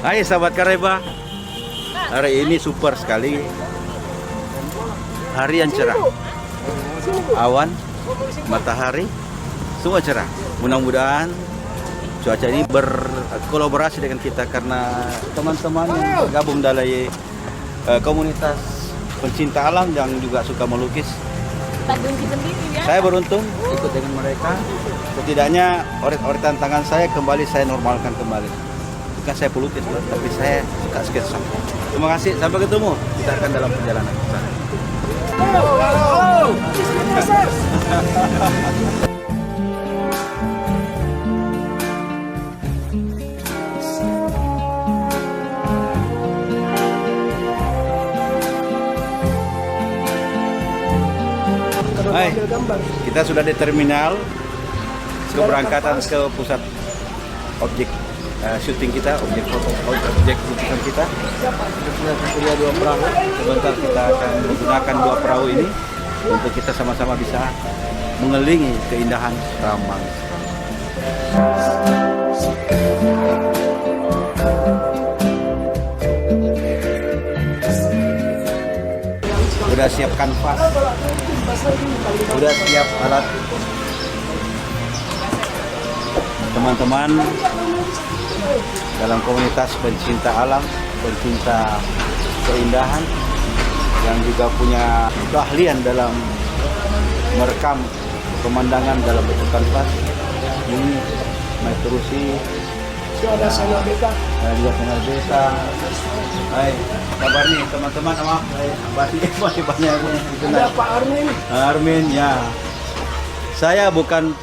Hai sahabat Kareba, hari ini super sekali. Hari yang cerah, awan, matahari, semua cerah. Mudah-mudahan cuaca ini berkolaborasi dengan kita karena teman-teman yang tergabung dalam komunitas pencinta alam yang juga suka melukis. Saya beruntung ikut dengan mereka. Setidaknya oret-oretan tangan saya kembali saya normalkan kembali. Bukan saya pelukis, tapi saya suka sketsa. Terima kasih, sampai ketemu. Kita akan dalam perjalanan ke sana. Hai, kita sudah di terminal keberangkatan ke pusat objek syuting kita, objek foto, objek lukisan kita. Kita punya 2 perahu. Sebentar kita akan menggunakan 2 perahu ini untuk kita sama-sama bisa mengelilingi keindahan Rambang. Udah siap kanvas, udah siap alat. Teman-teman dalam komunitas pencinta alam, pencinta keindahan yang juga punya keahlian dalam merekam pemandangan dalam bentuk kanvas. Ini Maitrusi, ada Senal Beta. juga Senal Beta. Hai, kabar nih teman-teman, maaf, masih banyak yang Ada Pak Armin. Armin, ya. Saya bukan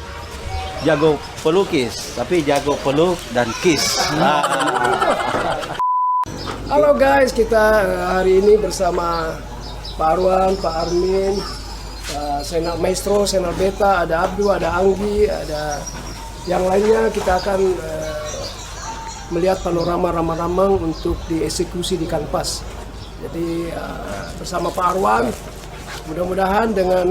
jago pelukis, tapi jago peluk dan kiss. Halo guys, kita hari ini bersama Pak Arwan, Pak Armin, Senal Maestro, Senal Beta, ada Abdu, ada Anggi, ada yang lainnya. Kita akan melihat panorama Rambang untuk dieksekusi di kanvas. Jadi bersama Pak Arwan, mudah-mudahan dengan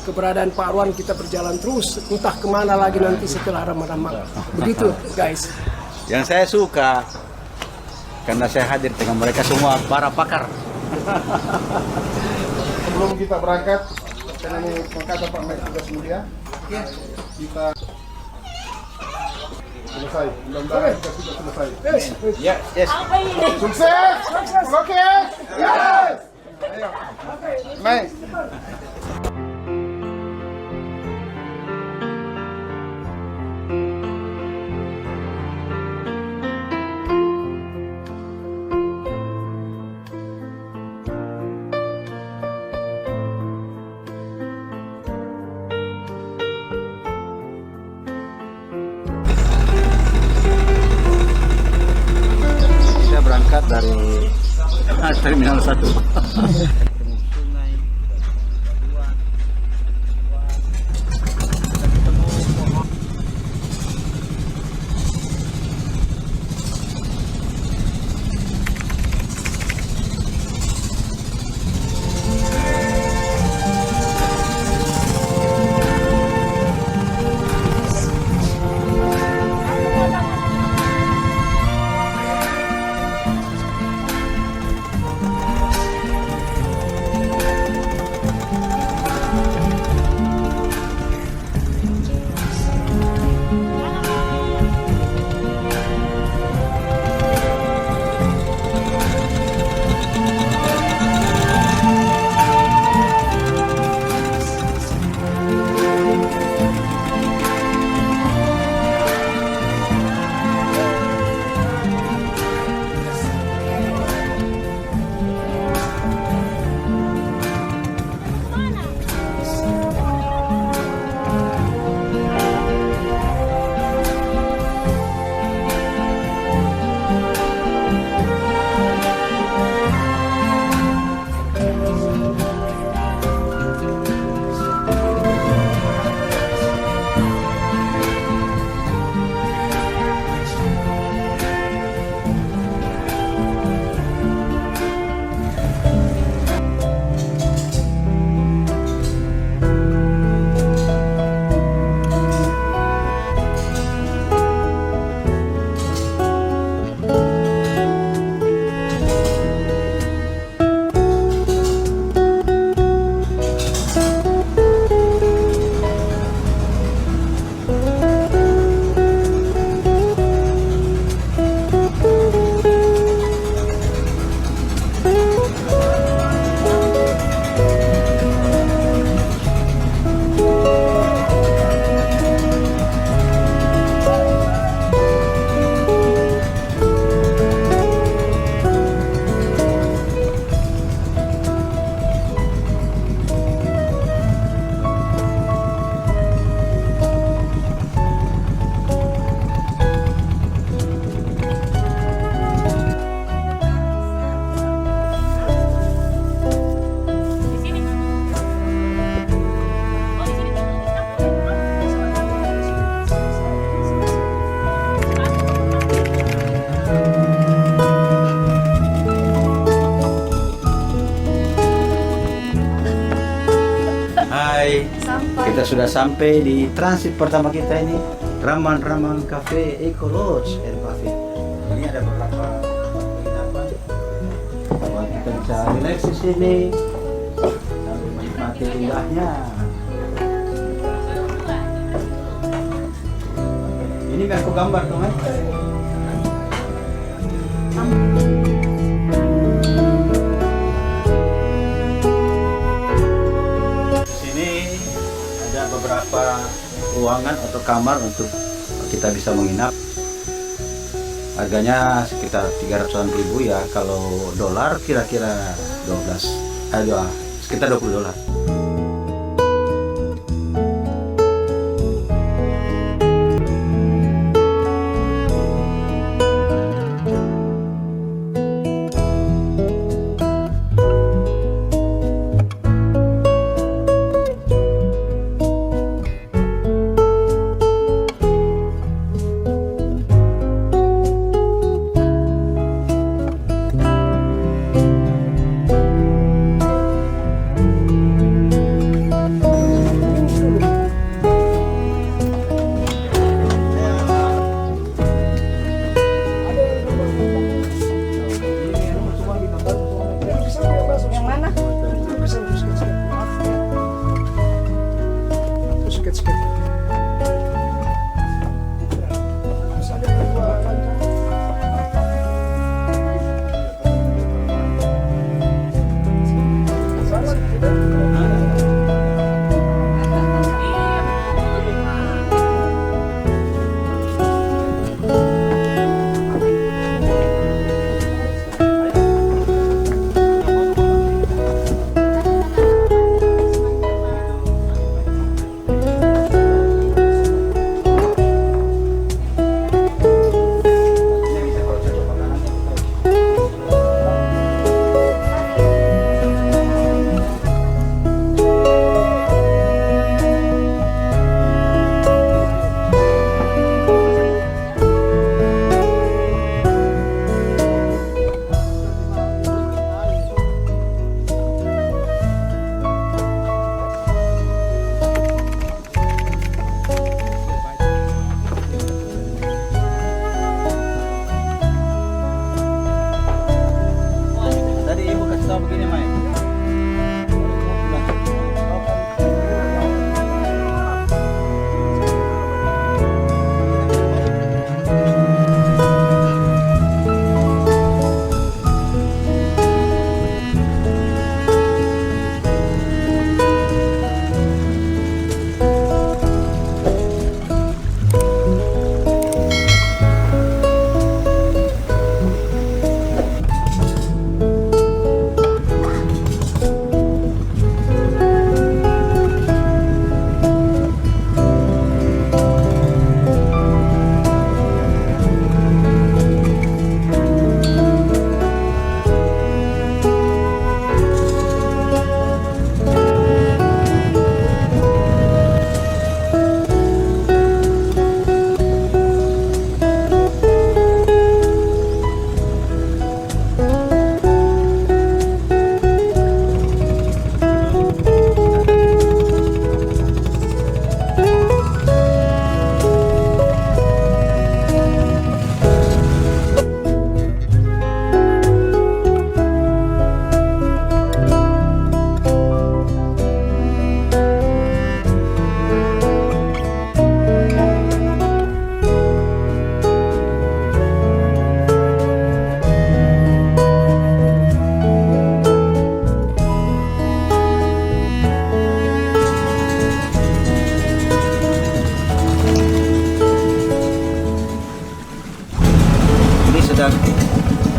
keberadaan Pak Arwan kita berjalan terus, entah kemana lagi nanti setelah Rambang. Begitu guys. Yang saya suka karena saya hadir dengan mereka semua para pakar. Sebelum kita berangkat, saya ingin mengatakan Pak Mike tugas mulia. Kita selesai. Mudah-mudahan kita sudah selesai. Ya, yes. Sukses! Oke! Yes! Ayo. Mike. Berangkat dari terminal 1. sudah sampai di transit pertama kita ini, Raman Cafe Eco Lodge Air Cafe. Ini ada beberapa penginapan. Buat kita bisa relax di sini sambil menikmati indahnya. Ini biar aku gambar dong, Sini ada beberapa ruangan atau kamar untuk kita bisa menginap. Harganya sekitar 300-an ribu ya. Kalau dolar kira-kira sekitar $20.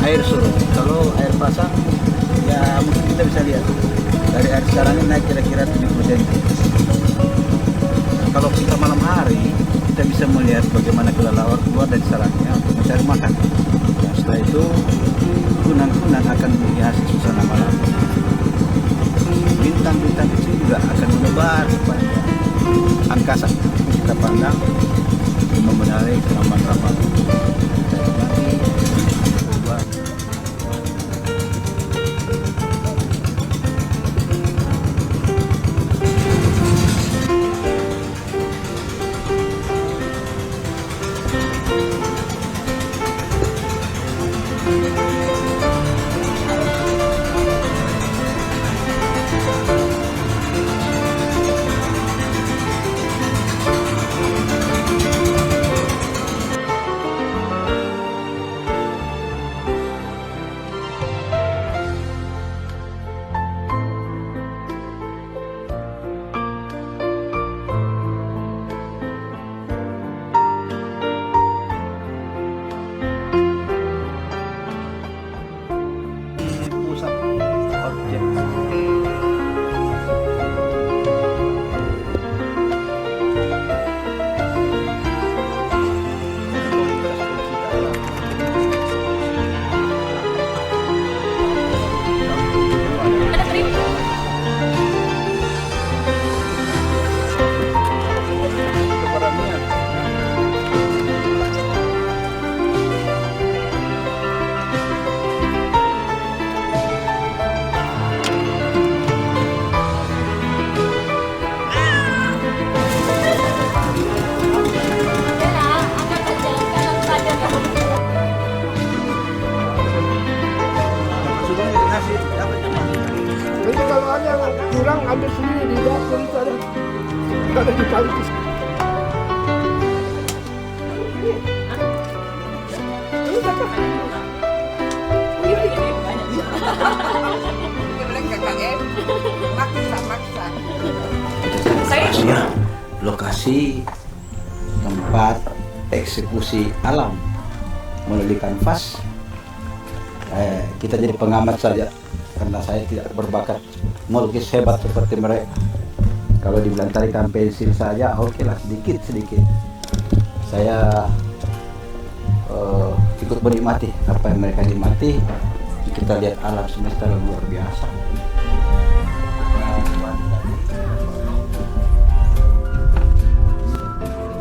Air surut. Kalau air pasang ya mungkin kita bisa lihat dari air sekarang ini naik kira-kira 70 cm. Kalau kita malam hari kita bisa melihat bagaimana kelelawar keluar dari sarangnya untuk mencari makan. Nah, setelah itu kunang-kunang akan menghiasi suasana malam. Bintang-bintang kecil juga akan menebar sepanjang angkasa. Kita pandang memenari keramat-keramat. ambil sendiri di dapur itu ada di pantai. Lokasinya lokasi tempat eksekusi alam melalui kanvas. Kita jadi pengamat saja karena saya tidak berbakat melukis hebat seperti mereka. Kalau dibilang tarikan pensil saja, oke lah, sedikit. Saya ikut menikmati apa yang mereka nikmati. Kita lihat alam semesta yang luar biasa.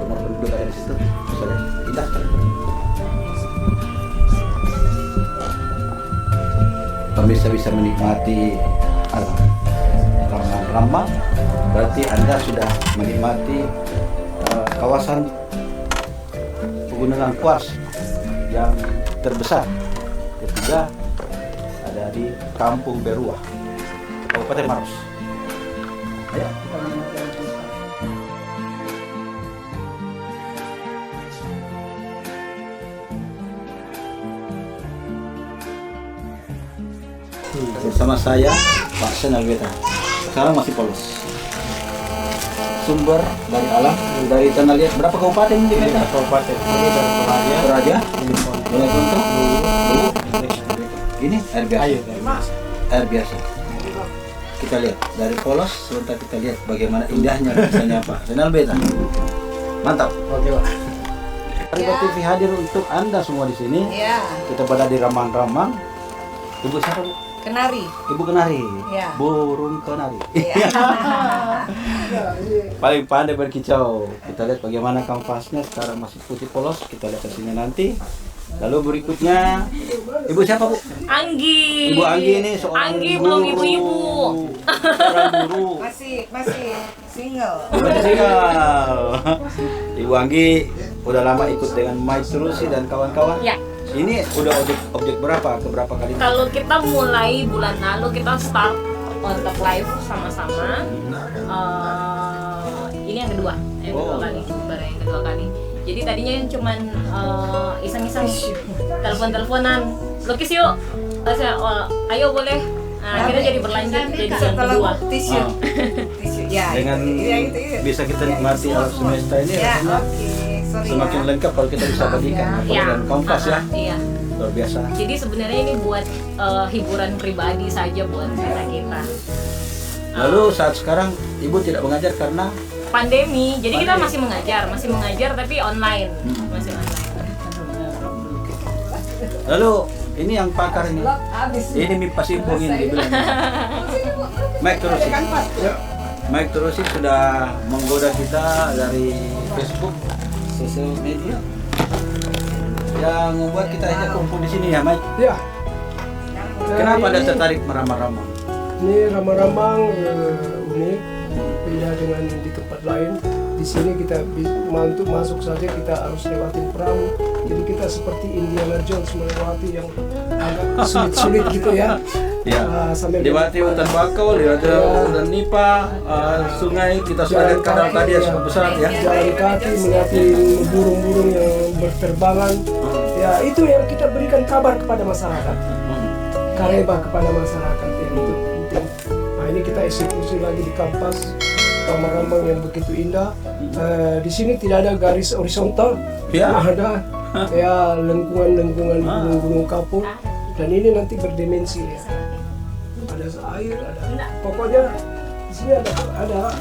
Rumah penduduk ada di situ, misalnya indah. Pemirsa bisa menikmati alam. Ramah-ramah, berarti Anda sudah menikmati kawasan pegunungan kuars yang terbesar ketiga ada di Kampung Beruah, Kabupaten Maros. Ayo kita menikmati alam semesta. Bersama saya Pak Senal Beta. Sekarang masih polos. Sumber dari alam, dari tanah liat. Berapa kabupaten di Beta? Kabupaten ini dari Toraja. Toraja, Boleh Contoh, Dulu. Ini air biasa. Air biasa. Kita lihat dari polos, sebentar kita lihat bagaimana indahnya misalnya Pak Senal Beta. Mantap. Oke, Pak. Riba TV hadir untuk Anda semua di sini. Ya, Kita berada di Ramang-Ramang. Ibu siapa, Bu? kenari. Ibu Kenari. Ya. Burung Kenari. Ya. Paling pandai berkicau. Kita lihat bagaimana kanvasnya sekarang masih putih polos. Kita lihat ke sini nanti. Lalu berikutnya, Ibu siapa, Bu? Anggi. Ibu Anggi ini seorang Anggi guru. belum ibu-ibu. Seorang guru. Masih single. Masih single. Ibu Anggi udah lama ikut dengan Mai Terusi dan kawan-kawan. Ya. Ini udah objek berapa? Keberapa kali? Kalau kita mulai bulan lalu kita start untuk live sama-sama. Ini yang kedua kali, baru yang kedua kali. Jadi tadinya yang cuman iseng-iseng, telepon-teleponan, lukis yuk. Ayo boleh. Nah, akhirnya jadi berlanjut jadi yang kedua. Tisu. Ya. Dengan bisa kita nikmati alam semesta ini Ya, rasanya oke. Sorry semakin ya. lengkap kalau kita bisa bagikan dengan kanvas ya. Iya. Luar biasa. Jadi sebenarnya ini buat hiburan pribadi saja buat kita. Lalu saat sekarang Ibu tidak mengajar karena Pandemi. Jadi kita masih mengajar tapi online. Masih online. lalu ini yang pakar ini. Ini Mipa Simpong ini dibilang. Mike Terusi. Mike Terusi sudah menggoda kita dari Facebook, sosial media. Yang membuat kita ajak kumpul di sini ya, Mike. Ya. Kenapa Anda Ini- tertarik meramang-ramang? Ini ramang-ramang unik, beda dengan di tempat lain. Di sini kita untuk masuk saja kita harus lewatin perahu. Jadi kita seperti Indiana Jones melewati yang agak sulit-sulit gitu ya. Ya. Sambil Lewati hutan bakau, lewati hutan nipa, sungai, kita sudah lihat kanal tadi yang sangat besar ya. jalan kaki melihat burung-burung yang berterbangan. Ya itu yang kita berikan kabar kepada masyarakat. Kareba kepada masyarakat yang itu penting. Nah ini kita eksekusi lagi di kanvas ramang-ramang yang begitu indah. Di sini tidak ada garis horizontal, Ya. ada ya lengkungan-lengkungan gunung-gunung kapur. Dan ini nanti berdimensi ya. Ada air, ada pokoknya di sini ada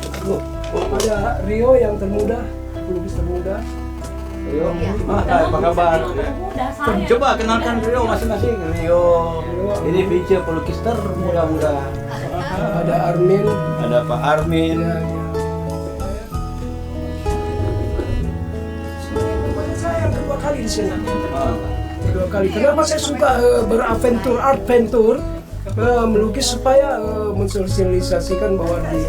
Rio yang termuda, pelukis termuda. Rio, Apa kabar? Coba kenalkan Rio masing-masing. Rio, ini feature pelukis termuda-muda. ada Armin. Ada Pak Armin. Ya. Saya yang kedua kali di sini. Kedua kali. Kenapa saya suka beraventur, art ventur, melukis supaya mensosialisasikan bahwa di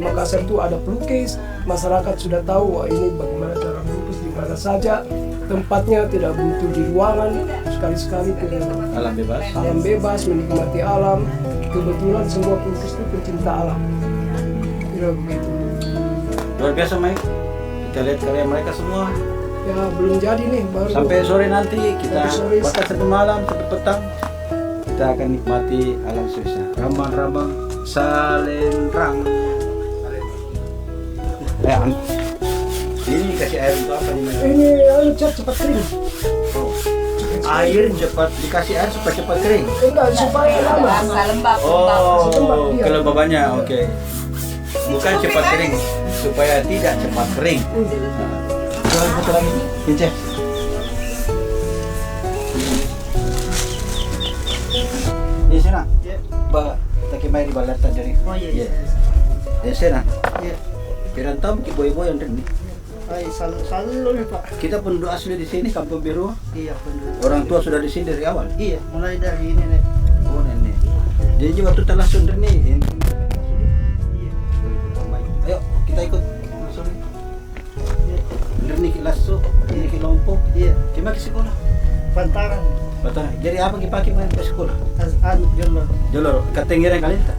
Makassar itu ada pelukis, masyarakat sudah tahu wah ini bagaimana cara melukis di mana saja, tempatnya tidak butuh di ruangan, sekali-sekali ke Alam bebas. alam bebas, menikmati alam. Kebetulan semua pelukis itu pencinta alam. kira begitu. Luar biasa Mike. Kita lihat karya mereka semua. Ya belum jadi nih, baru Sampai sore nanti kita Sampai sore. bahkan sampai malam, sampai petang kita akan nikmati alam semesta. Rambang-rambang salenrang. Ini kasih air untuk apa nih? Mike? ini cat cepat kering. Air cepat dikasih air supaya cepat kering. Enggak, supaya lama. Rasa lembab. Oh, Iya. kelembabannya, oke. Bukan cepat kering, supaya tidak cepat kering. Jual satu lagi, Ince. Di sana. Ba, tak mai di balatan dari. Oh iya. Di sana. Iya. Pirantam ki boy-boy yang ini. Ay, selalu nih Pak. Kita penduduk asli di sini Kampung Biru. Iya benar. Orang tua sudah di sini dari awal. Iya, mulai dari ini nih. Oh, nenek. Jadi waktu telah sundar nih. Iya. Ayo kita ikut masuk nih. Bener nih lasso, ini Lompo. Iya, Gimana ke sekolah? pantaran. Betul. Jadi apa kita pakai main ke sekolah? Anu jolor. Jolor, katengiran kalian tak?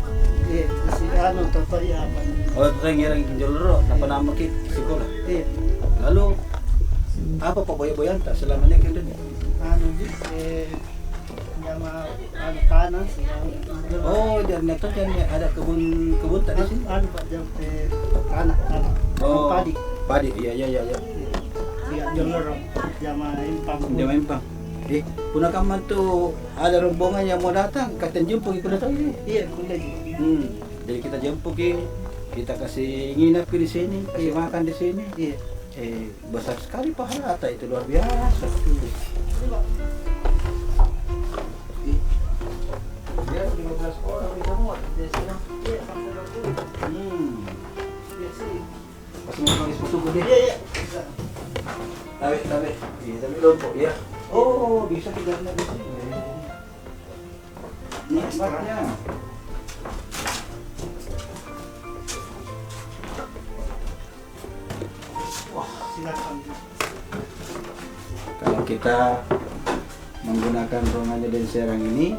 Iya, si anu toto ya apa? Oh, katengiran jolor, apa nama kita sekolah? Iya. Lalu apa Pak Boy-boyan tak selama ini kan? Anu jama anu panas ya. Oh, dari neto jadi ada kebun tak di sini? Anu Pak jam tanah. Oh, Padi. Padi, iya. Iya, jolor jama impang. Dia main pang. Punah kamu tuh ada rombongan yang mau datang, kata jemput ikut datang ini. Iya, kuliah. Jadi kita jemput kita kasih nginap di sini, kasih makan di sini. Iya. Besar sekali pahala tak itu luar biasa. Biar 15 orang bisa muat di sini. Iya, sampai 20. Iya sih. Pas mau panggil susu gede. Iya. Tabe. Tapi lompok ya. Oh, bisa kita lihat di sini. Ini tempatnya. Wah, silakan. Kalau kita menggunakan ruangannya dan serang ini,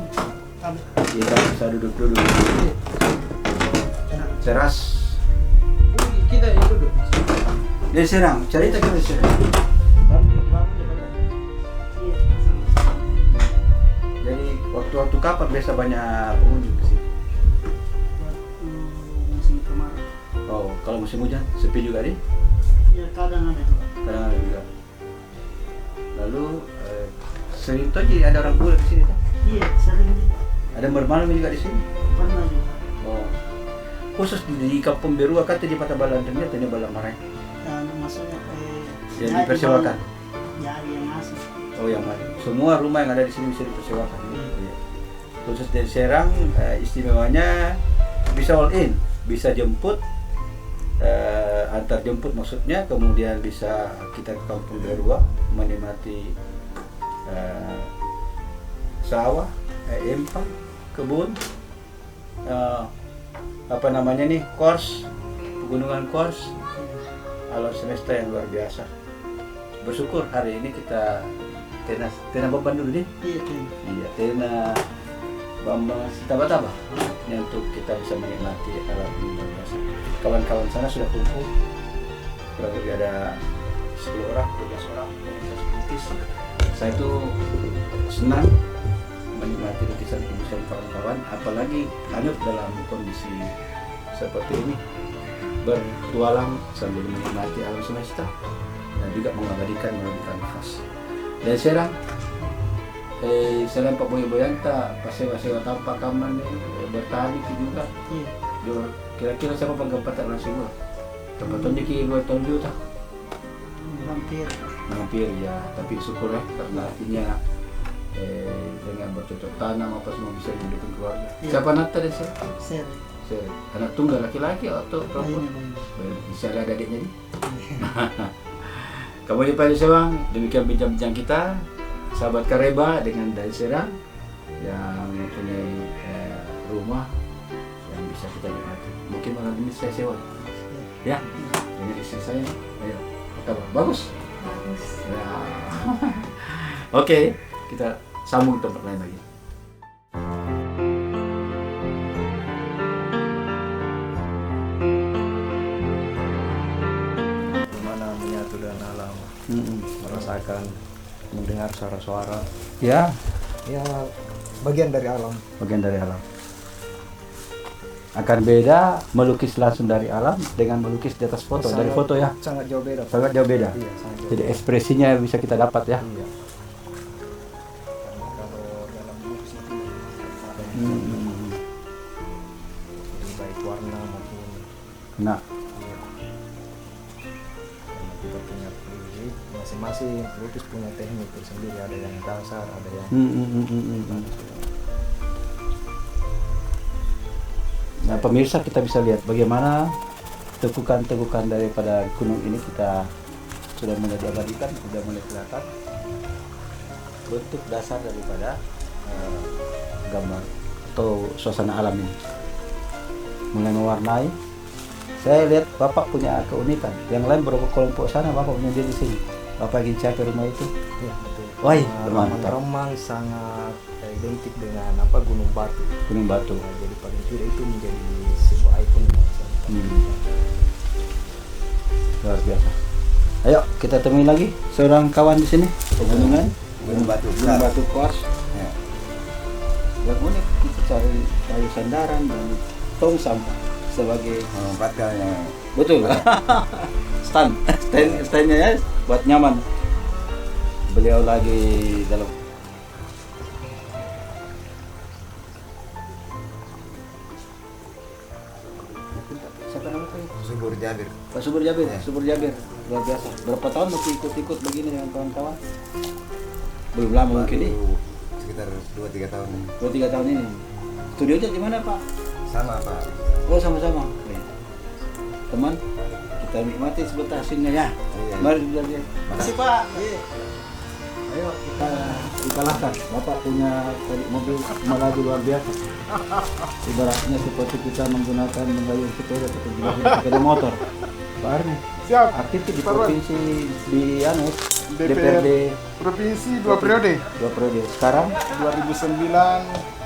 Kami kita bisa duduk dulu. Teras. kita yang duduk. Dan serang, cari tak kita serang. Iya. Jadi waktu-waktu kapan biasa banyak pengunjung ke sini? Musim kemarau. Oh, kalau musim hujan sepi juga nih. Ya kadang ada juga. Kadang ada juga. Lalu sering tuh jadi ada orang bule di sini tuh. Iya, sering juga. Ada bermalam juga di sini. Pernah juga. Oh. Khusus di Kampung Biru kata di Patah Balan dan dia Balan Marai. Dan maksudnya Yang dipersewakan. Ya, yang asli. Oh, yang mana? Semua rumah yang ada di sini bisa dipersewakan. Iya. Khusus dari Serang istimewanya bisa all in, bisa jemput, antar jemput maksudnya, kemudian bisa kita ke Kampung Biru menikmati sawah, empang, kebun, apa namanya nih, kors, pegunungan kors, alam semesta yang luar biasa. Bersyukur hari ini kita tena beban dulu nih. Iya, Iya, tena Bambang Taba-Taba ini untuk kita bisa menikmati alam ini luar biasa. Kawan-kawan sana sudah kumpul, kurang lebih ada 10 orang, 12 orang komunitas pelukis. Saya itu senang menikmati lukisan-lukisan kawan-kawan, apalagi hanyut dalam kondisi seperti ini, bertualang sambil menikmati alam semesta dan juga mengabadikan melalui kanvas. Dan Serang, selain Pak Boy-boyanta, pasewa-sewa tanpa kaman bertani juga. Iya. Kira-kira siapa penggempatan langsung gua? Tempatnya ki 2 tahun juga. Hampir ya, tapi syukur ya karena artinya dengan bercocok tanam apa semua bisa mendukung keluarga. Iya. Siapa Nata deh sih? Ser. Anak tunggal laki-laki atau perempuan? Bisa ada adiknya nih. Kamu di Padi Sewang, demikian bincang-bincang kita, sahabat Kareba dengan Dai Serang yang mempunyai rumah yang bisa kita nikmati. Mungkin malam ini saya sewa, ya, dengan istri saya. Ayo, apa kabar? Bagus. Ya. Oke, kita sambung tempat lain lagi. merasakan, mendengar suara-suara. Ya, Ya, bagian dari alam. bagian dari alam. Akan beda melukis langsung dari alam dengan melukis di atas foto. Dari foto ya, Sangat jauh beda. Pak. sangat jauh beda. Iya, sangat jauh. Jadi ekspresinya bisa kita dapat ya. Iya. Karena kalau dalam lukis itu ada yang Hmm. lebih baik warna maupun Nah, iya. Karena kita punya prinsip, masing-masing pelukis punya teknik tersendiri, ada yang dasar, ada yang Nah, pemirsa, kita bisa lihat bagaimana tegukan-tegukan daripada gunung ini kita sudah mulai diabadikan, sudah mulai kelihatan bentuk dasar daripada gambar atau suasana alam ini. Mulai mewarnai. Saya lihat Bapak punya keunikan. Yang lain beberapa kelompok sana, Bapak punya dia di sini. Bapak ingin capai rumah itu. iya betul. Wah, mantap. Remang sangat identik dengan apa Gunung Batu. Gunung Batu. Nah, jadi paling tidak itu menjadi sebuah ikon yang sangat Luar biasa. Ayo kita temui lagi seorang kawan di sini. Pegunungan Gunung Batu. Gunung Batu Kars. Ya. Yang unik kita cari kayu sandaran dan tong sampah sebagai Menempatkan yang betul standnya ya buat nyaman. Beliau lagi dalam siapa namanya? Subur Jabir. Pak Subur Jabir, Subur Jabir, luar biasa. Berapa tahun masih ikut-ikut begini dengan kawan-kawan? Belum lama mungkin nih, Sekitar 2-3 tahun ini. 2-3 tahun ini. Studionya di mana Pak? Sama Pak. Oh sama-sama. Teman, kita nikmati sebentar hasilnya ya. Iya. Mari kita lihat. Makasih Pak. Ayo kita dikalahkan. Bapak punya tadi mobil melaju luar biasa. Ibaratnya seperti kita menggunakan mengayuh sepeda atau juga sepeda motor. Pak Arni, Siap. aktif di Pak Arni. provinsi di anu, DPR. DPRD Provinsi 2 periode. 2 periode. Sekarang 2009,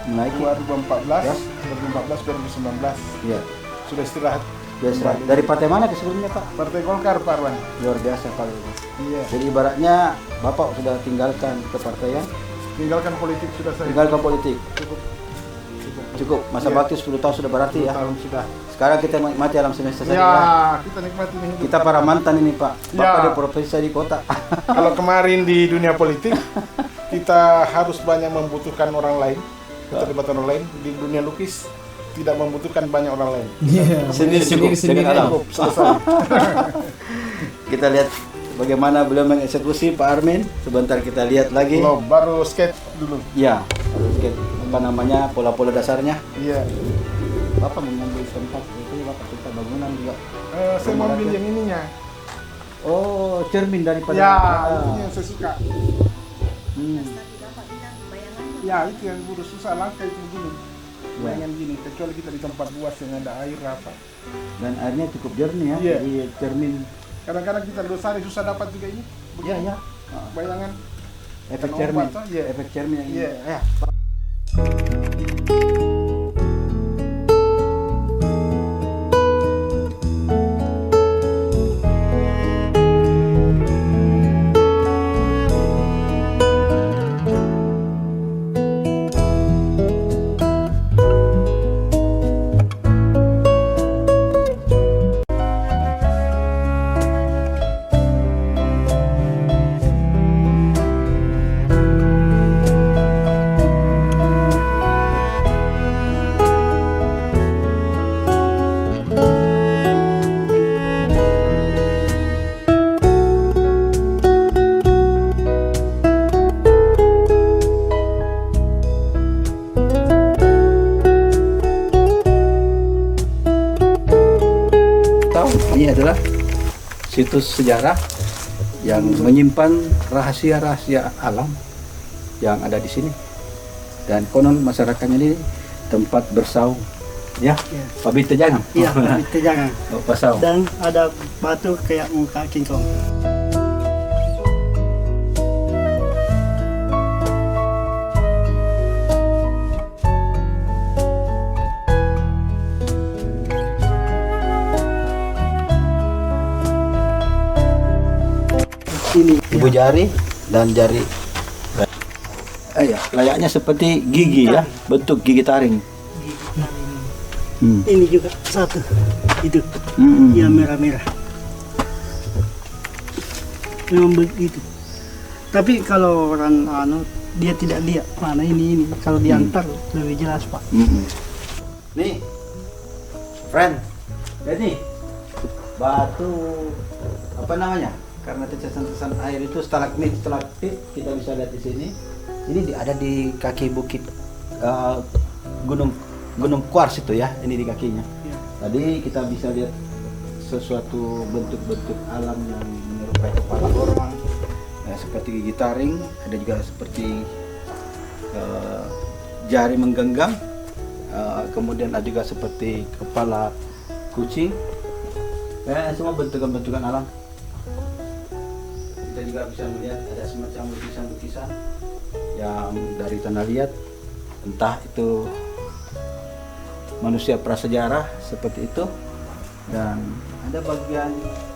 menaiki 2014, Ya. 2014, 2019. ya. Sudah istirahat. Biasa. Dari partai mana ke sebelumnya Pak? Partai Golkar Pak Arwan. Luar biasa Pak. Iya. Jadi ibaratnya Bapak sudah tinggalkan kepartaian, Tinggalkan politik sudah saya. tinggalkan politik. Cukup. Masa Iya. bakti 10 tahun sudah berarti 10 ya. tahun sudah. Sekarang kita menikmati alam semesta saja. Ya, Ya. kita nikmati nih hidup. Kita para mantan ini Pak. Ya. Bapak di provinsi, saya di kota. Kalau kemarin di dunia politik kita harus banyak membutuhkan orang lain, keterlibatan orang lain. Di dunia lukis tidak membutuhkan banyak orang lain. Sendiri cukup dengan alam. Selesai. Kita lihat bagaimana beliau mengeksekusi Pak Armin. Sebentar kita lihat lagi. Belum, baru skate dulu. Ya, harus lihat apa namanya pola-pola dasarnya. Iya. Bapak mengambil tempat itu, Bapak kita bangunan juga. Saya mau ambil yang ininya. Oh, cermin daripada. Ya, itu yang saya suka. Hmm. Ya, itu yang udah susah langka itu begini. Ya. Bayangan gini, kecuali kita di tempat luas yang ada air apa. Dan airnya cukup jernih ya. Iya. Jadi cermin. Kadang-kadang kita lestari susah dapat juga ini. Ya, ya. Bayangan. Efek Yang cermin. obat, toh? Iya. Efek cermin yang ini. Iya. Ya. Ini adalah situs sejarah yang menyimpan rahasia-rahasia alam yang ada di sini. Dan konon masyarakatnya ini tempat bersaung. Ya, Pabita jangan. Iya, itu jangan. Oh, bersaung. Dan ada batu kayak muka King Kong. Ini Ibu ibu jari dan jari. Ya, layaknya seperti gigi ya, bentuk gigi taring. Ini juga satu, itu yang merah-merah. Memang begitu. Tapi kalau orang dia tidak lihat mana ini. Kalau diantar lebih jelas Pak. Nih, friend, lihat nih, batu apa namanya? Karena tetesan-tetesan air itu stalagmit, kita bisa lihat di sini. Ini ada di kaki bukit gunung kuars itu ya, ini di kakinya. Tadi kita bisa lihat sesuatu bentuk-bentuk alam yang menyerupai kepala orang, ya, seperti gigi taring, ada juga seperti jari menggenggam, kemudian ada juga seperti kepala kucing, ya, semua bentukan-bentukan alam. Kita juga bisa melihat ada semacam lukisan-lukisan yang dari tanah liat, entah itu manusia prasejarah seperti itu, dan ada bagian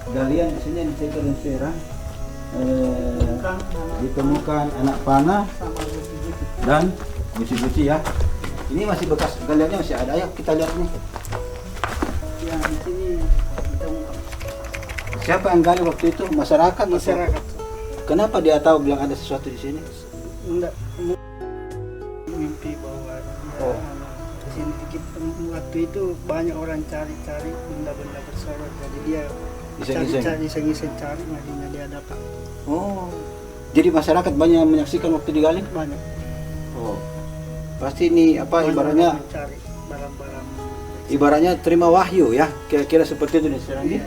galian di sini yang saya ditemukan anak panah dan guci-guci ya. Ini masih bekas galiannya masih ada, ayo kita lihat nih. Ya di sini ditemukan. Siapa yang gali waktu itu? Masyarakat. Kenapa dia tahu bilang ada sesuatu di sini? Enggak, mimpi bahwa di sini waktu itu banyak orang cari-cari benda-benda bersejarah, jadi dia iseng-iseng cari, akhirnya dia dapat. Oh, jadi masyarakat banyak menyaksikan waktu digali? Banyak. Oh, pasti ini apa Banyak ibaratnya? orang mencari barang-barang. Ibaratnya terima wahyu ya, kira-kira seperti itu nih sekarang ini. Iya.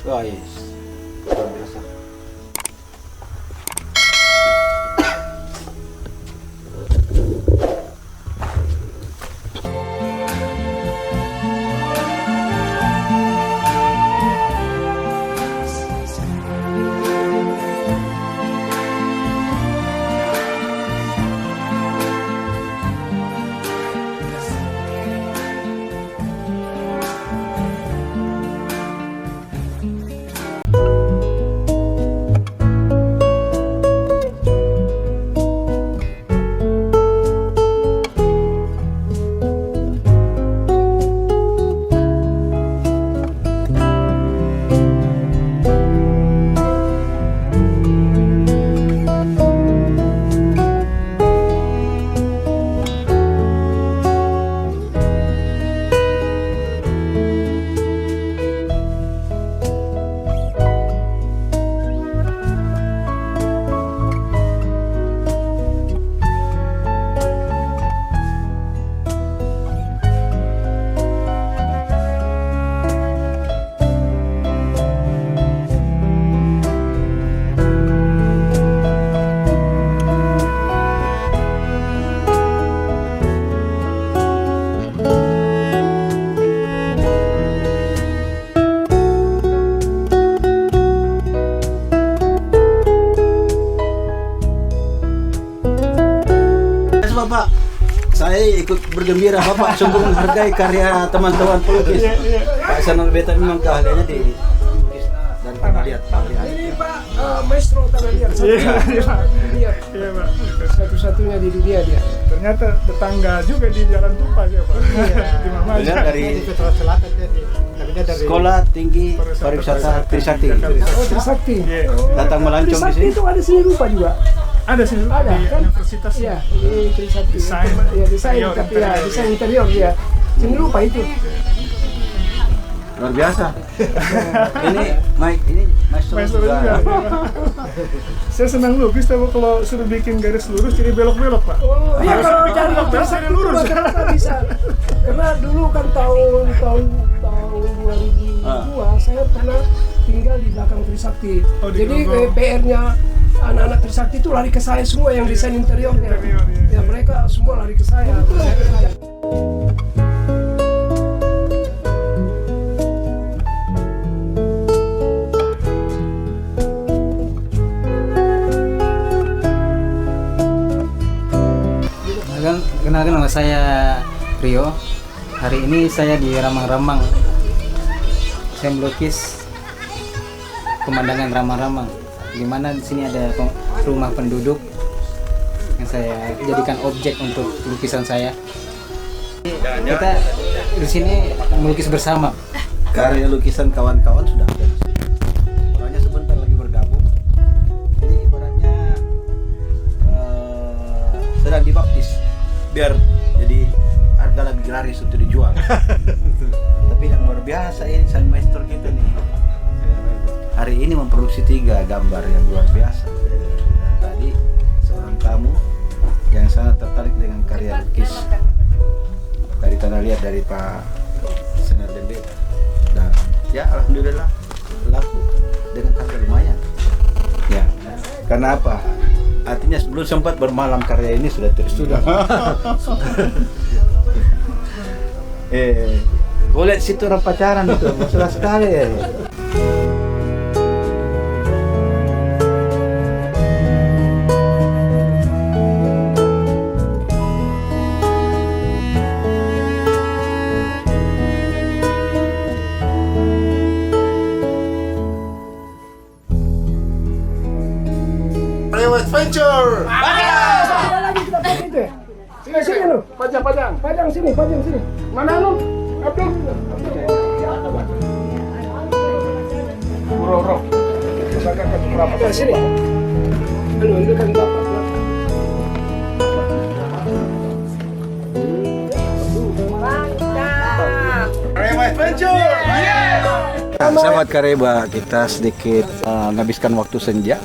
Wah, yes. Luar biasa. Bapak, saya ikut bergembira. Bapak sungguh menghargai karya teman-teman pelukis. Pak Sanul Beta memang keahliannya di lukis dan tanah liat. Ini Pak maestro tanah liat, satu-satunya di dunia dia. Ternyata tetangga juga di Jalan Tupas ya Pak. Di Mama aja. Beliau dari Selatan dia dari Sekolah Tinggi Pariwisata Trisakti. Oh, Trisakti. Datang melancong di Trisakti sini. itu ada seni rupa juga. Ada sih Ada, di kan? universitas. Iya, ini Trisakti. Desain. Ya, desain, tapi ya desain interior dia. Seni rupa itu. Luar biasa. Ini Mike, ini maestro Maestro juga. juga. Saya senang lukis, tapi kalau suruh bikin garis lurus jadi belok-belok Pak. Oh iya, kalau cari belok Trisakti jadi itu lurus. rata-rata bisa. Karena dulu kan tahun 2002 saya pernah tinggal di belakang Trisakti. Oh, di Jadi Grogol. PR-nya anak-anak Trisakti itu lari ke saya semua yang desain interiornya. Interior, iya. Ya mereka semua lari ke saya. Kenalkan, nama saya Rio. Hari ini saya di Ramang-Ramang. Saya melukis pemandangan Ramang-Ramang. Gimana di sini ada rumah penduduk yang saya jadikan objek untuk lukisan saya. Kita di sini melukis bersama. Karya lukisan kawan-kawan sudah ada. Orangnya sebentar lagi bergabung. Jadi ibaratnya sedang dibaptis biar jadi harga lebih laris untuk dijual. Tapi yang luar biasa ini sang maestro kita nih. Hari ini memproduksi 3 gambar yang luar biasa. Dan tadi seorang tamu yang sangat tertarik dengan karya lukis dari tanah liat dari Pak Senar Dende. Dan ya alhamdulillah laku dengan harga lumayan. Ya, karena apa? Artinya sebelum sempat bermalam karya ini sudah tersudah. Kau lihat situ orang pacaran itu, masalah sekali ya. Adventure. Ada lagi kita pakai itu ya. Sini lu. Pajang sini. Mana lu? Abdul. Bro. Misalkan ke berapa? Sini. Ini kan dapat. Adventure. Sahabat Kareba, kita sedikit menghabiskan waktu senja.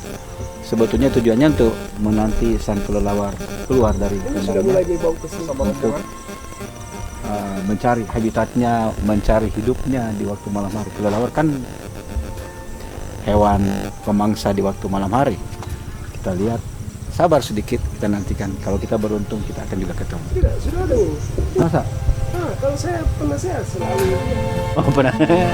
Sebetulnya tujuannya untuk menanti sang kelelawar keluar dari kandangnya untuk mencari habitatnya, mencari hidupnya di waktu malam hari. Kelelawar kan hewan pemangsa di waktu malam hari. Kita lihat, sabar sedikit, kita nantikan. Kalau kita beruntung, kita akan juga ketemu. Tidak, sudah ada. Masa? Kalau saya pernah saya selalu. Oh pernah. Ya.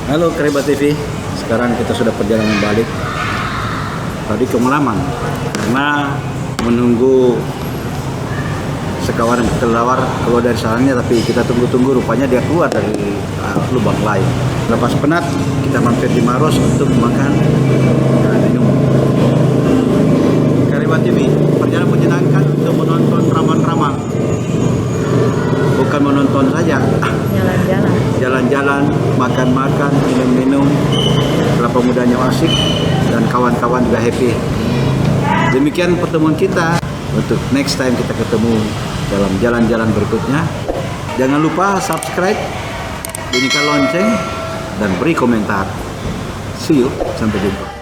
Halo Kareba TV, sekarang kita sudah perjalanan balik. Tadi ke Melaman karena menunggu sekawan kelelawar keluar dari sarangnya, tapi kita tunggu-tunggu rupanya dia keluar dari lubang lain. Lepas penat, kita mampir di Maros untuk makan dan minum. Kareba TV, perjalanan menyenangkan untuk menonton ramang-ramang. Bukan menonton saja, jalan-jalan, makan-makan, minum-minum, kelapa mudanya asik, dan kawan-kawan juga happy. Demikian pertemuan kita. Untuk next time kita ketemu dalam jalan-jalan berikutnya. Jangan lupa subscribe, bunyikan lonceng, dan beri komentar. See you, sampai jumpa.